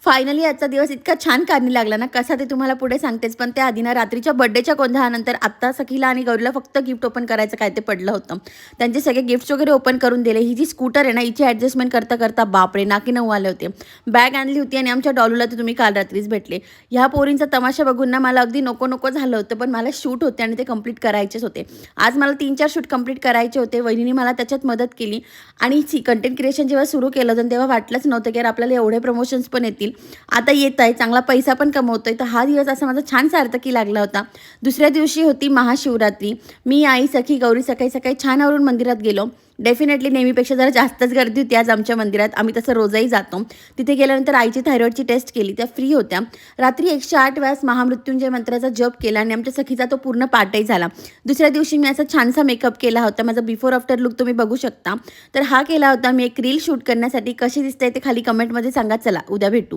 Finally आजचा दिवस इतका छान कारणी लागला ना, कसा ते तुम्हाला पुढे सांगतेच. पण त्याआधी ना रात्रीच्या बर्थडेच्या गोंधळानंतर आत्ता सखीला आणि गौरीला फक्त गिफ्ट ओपन करायचं काय ते पडलं होतं. त्यांचे सगळे गिफ्ट्स वगैरे ओपन करून दिले. ही जी स्कूटर आहे ना, हिची ॲडजस्टमेंट करता बापरे नाकी नऊ आले होते. बॅग आणली होती आणि आमच्या डॉलूला तर तुम्ही काल रात्रीच भेटले. ह्या पोरींचा तमाशा बघून ना मला अगदी नको नको झालं होतं. पण मला शूट होते आणि ते कंप्लीट करायचेच होते. आज मला 3-4 शूट कंप्लीट करायचे होते. वहिनीने मला त्याच्यात मदत केली आणि कंटेंट क्रिएशन जेव्हा सुरू केलं होतं तेव्हा वाटलंच नव्हतं की यार आपल्याला एवढे प्रमोशन्स पण येतील. आता येत आहे, चांगला पैसा पण कमवतोय. तर हा दिवस असा माझा छान सार्थकी लागला होता. दुसऱ्या दिवशी होती महाशिवरात्री. मी, आई, सखी, गौरी सकाळी सकाळी छान आवरून मंदिरात गेलो. डेफिनेटली नेहमीपेक्षा जरा जास्तच गर्दी होती आज आमच्या मंदिरात. आम्ही तसं रोजही जातो. तिथे गेल्यानंतर आईची थायरॉईडची टेस्ट केली. त्या फ्री होत्या. रात्री 108 वेळास महामृत्युंजय मंत्राचा जप केला आणि आमच्या सखीचा तो पूर्ण पाठही झाला. दुसऱ्या दिवशी मी असा छानसा मेकअप केला होता. माझा बिफोर आफ्टर लुक तुम्ही बघू शकता. तर हा केला होता मी एक रील शूट करण्यासाठी. कशी दिसते ते खाली कमेंटमध्ये सांगा. चला उद्या भेटू.